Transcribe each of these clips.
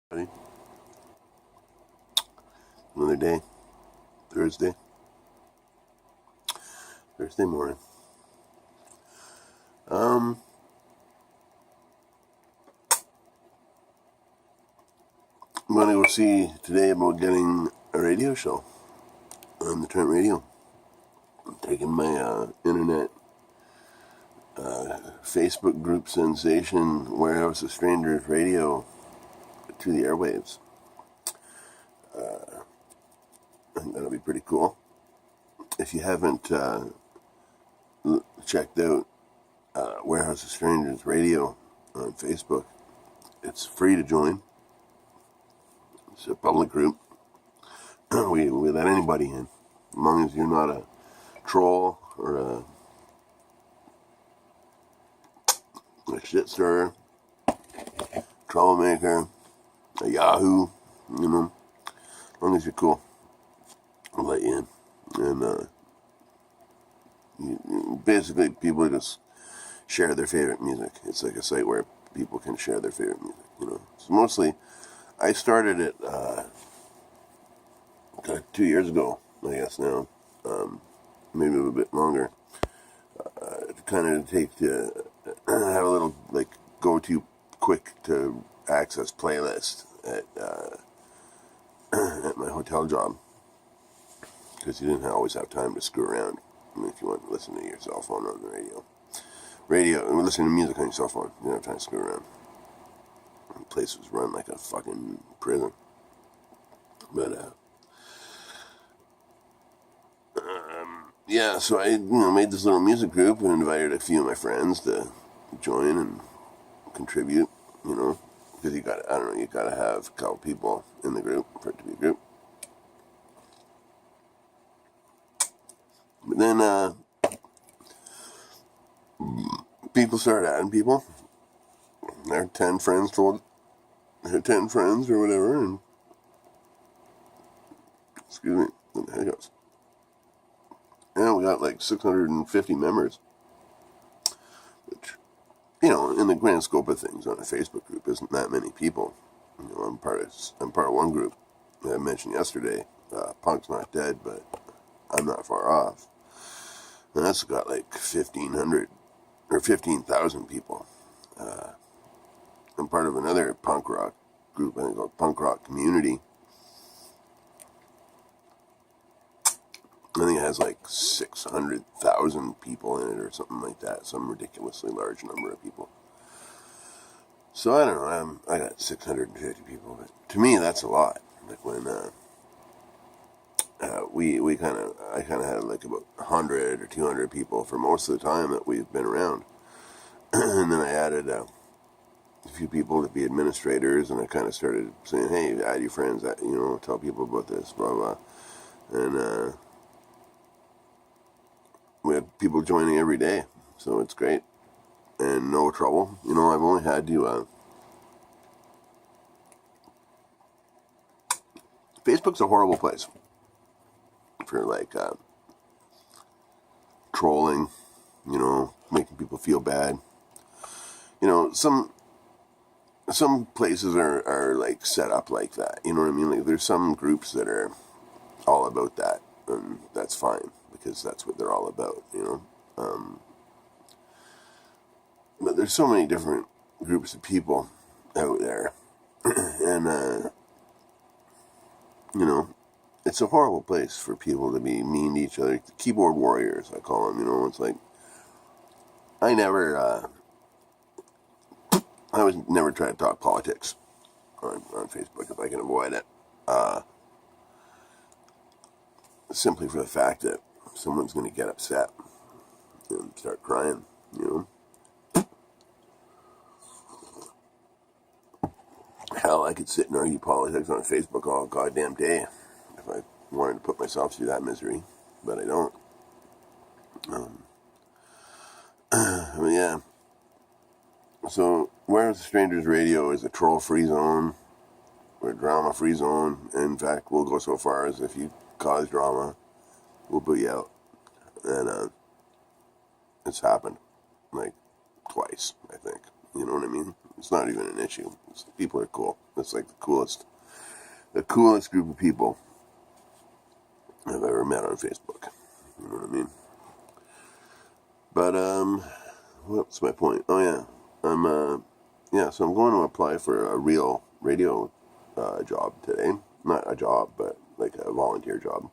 Buddy. Another day. Thursday morning. I'm going to go see today about getting a radio show on the Trent Radio. I'm taking my internet Facebook group sensation, Warehouse of Strangers Radio, to the airwaves. I think that'll be pretty cool. If you haven't checked out Warehouse of Strangers Radio on Facebook, it's free to join. It's a public group. We let anybody in, as long as you're not a troll or a shit stirrer, troublemaker, a Yahoo, as long as you're cool, we'll let you in. And basically, people just share their favorite music. It's like a site where people can share their favorite music, So mostly, I started it 2 years ago, I guess now, maybe a little bit longer, to kind of have a little, go-to quick to access playlist at my hotel job, because you didn't always have time to screw around. If you want to listen to your cell phone on the listen to music on your cell phone, you don't have time to screw around. The place was run like a fucking prison. But yeah, so I made this little music group and invited a few of my friends to join and contribute, because you gotta have a couple people in the group for it to be a group. But then people started adding people. Their 10 friends told their 10 friends or whatever, and excuse me, the hiccups. And we got like 650 members, which, in the grand scope of things on a Facebook group isn't that many people. I'm part of one group that I mentioned yesterday. Punk's Not Dead, but I'm Not Far Off. And that's got like 1,500 or 15,000 people. I'm part of another punk rock group, I think called Punk Rock Community. I think it has like 600,000 people in it or something like that. Some ridiculously large number of people. So I don't know, I got 650 people, but to me that's a lot. Like when I kind of had like about 100 or 200 people for most of the time that we've been around. And then I added a few people to be administrators, and I kind of started saying, hey, add your friends, tell people about this, blah, blah. And we have people joining every day, so it's great. And no trouble. I've only had to... Facebook's a horrible place for, trolling, making people feel bad. Some places are like set up like that, you know what I mean? Like, there's some groups that are all about that, and that's fine, because that's what they're all about, but there's so many different groups of people out there, and it's a horrible place for people to be mean to each other. Keyboard warriors, I call them. It's like, I was never trying to talk politics on Facebook if I can avoid it. Simply for the fact that someone's going to get upset and start crying, Hell, I could sit and argue politics on Facebook all goddamn day if I wanted to put myself through that misery, but I don't. But yeah. So, Warehouse of Strangers Radio is a troll-free zone, or a drama-free zone. In fact, we'll go so far as if you cause drama, we'll put you out. And it's happened, like, twice, I think. You know what I mean? It's not even an issue. People are cool. It's like the coolest group of people I've ever met on Facebook. You know what I mean? But what's my point? Oh yeah, so I'm going to apply for a real radio job today. Not a job, but like a volunteer job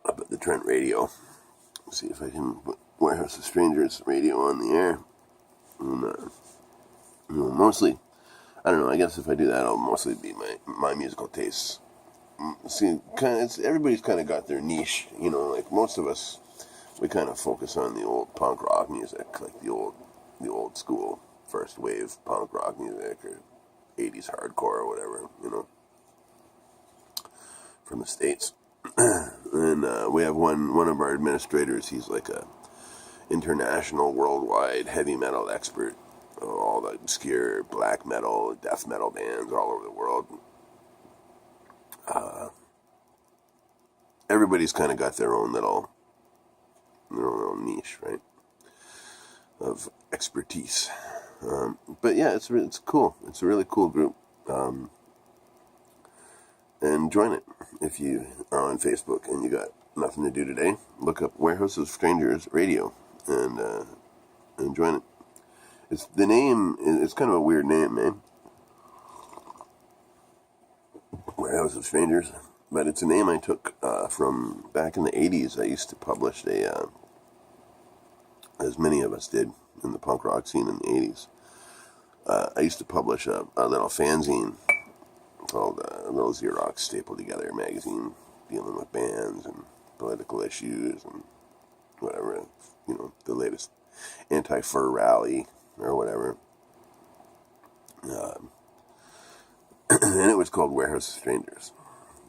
up at the Trent Radio. See if I can put Warehouse of Strangers radio on the air. And, mostly, I don't know. I guess if I do that, it'll mostly be my musical tastes. See, everybody's kind of got their niche. Like most of us, we kind of focus on the old punk rock music, like the old school first wave punk rock music or 80s hardcore or whatever, from the States. And we have one of our administrators. He's like a international, worldwide heavy metal expert. All the obscure black metal, death metal bands all over the world. Everybody's kind of got their own little niche, right, of expertise. But yeah, it's cool. It's a really cool group. And join it if you are on Facebook and you got nothing to do today. Look up Warehouse of Strangers Radio and join it. It's kind of a weird name, man. Warehouse of Strangers, but it's a name I took from back in the 80s. I used to publish as many of us did in the punk rock scene in the 80s. I used to publish a little fanzine called a little Xerox Stapled Together magazine dealing with bands and political issues and whatever, the latest anti-fur rally or whatever. And it was called Warehouse of Strangers.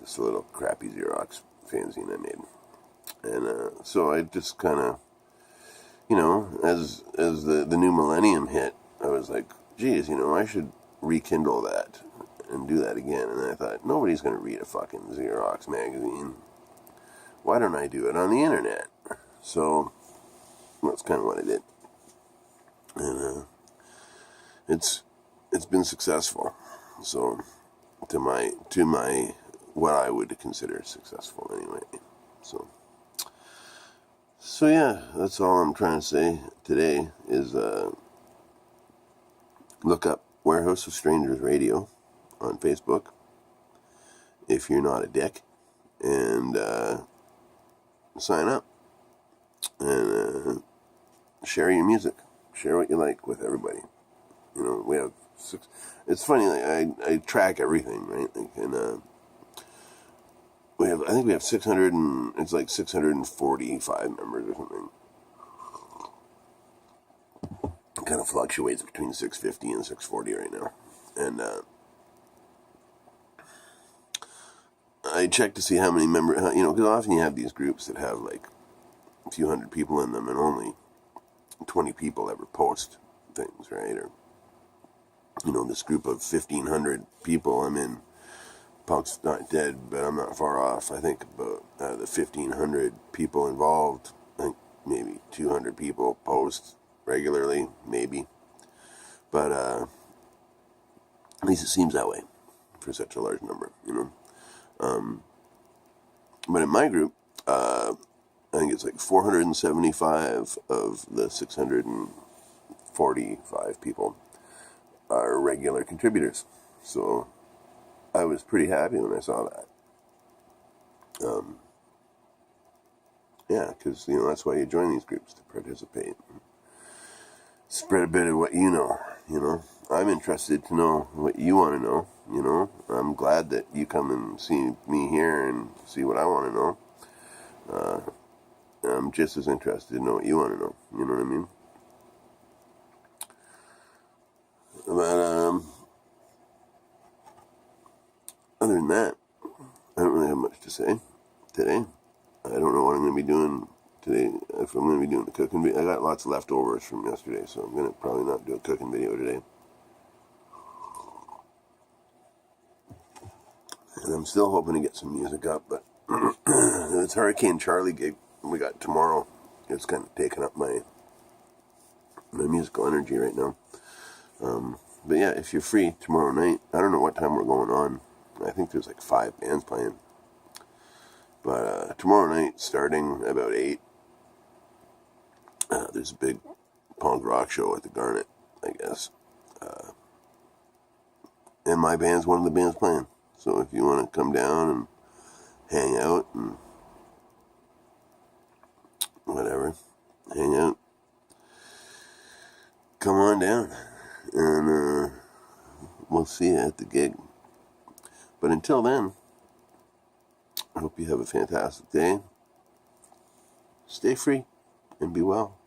Just a little crappy Xerox fanzine I made. And so I just kind of, as the new millennium hit, I was like, geez, I should rekindle that and do that again. And I thought, nobody's going to read a fucking Xerox magazine. Why don't I do it on the internet? So that's kind of what I did. And it's been successful. So to my what I would consider successful anyway. So yeah, that's all I'm trying to say today is look up Warehouse of Strangers Radio on Facebook if you're not a dick, and sign up and share your music, share what you like with everybody. We have it's funny, like I track everything, right? And I think we have 600 and it's like 645 members or something. It kind of fluctuates between 650 and 640 right now. And I check to see how many members, because often you have these groups that have like a few hundred people in them and only 20 people ever post things, right? Or, this group of 1,500 people I'm in, Punk's not dead, but I'm not far off. I think about the 1,500 people involved, I think maybe 200 people post regularly, maybe. But at least it seems that way for such a large number, But in my group, I think it's like 475 of the 645 people are regular contributors. So I was pretty happy when I saw that. Yeah, because, that's why you join these groups, to participate. Spread a bit of what you know. I'm interested to know what you want to know, I'm glad that you come and see me here and see what I want to know. I'm just as interested to know what you want to know, you know what I mean? But, other than that, I don't really have much to say today. I don't know what I'm going to be doing today. If I'm going to be doing the cooking video, I got lots of leftovers from yesterday, so I'm going to probably not do a cooking video today. And I'm still hoping to get some music up, but this Hurricane Charlie gig we got tomorrow, it's kind of taken up my my musical energy right now. But yeah, if you're free tomorrow night, I don't know what time we're going on. I think there's like 5 bands playing. But tomorrow night, starting about 8, there's a big punk rock show at the Garnet, I guess. And my band's one of the bands playing. So if you want to come down and hang out and whatever, hang out, come on down. And we'll see you at the gig. But until then, I hope you have a fantastic day. Stay free and be well.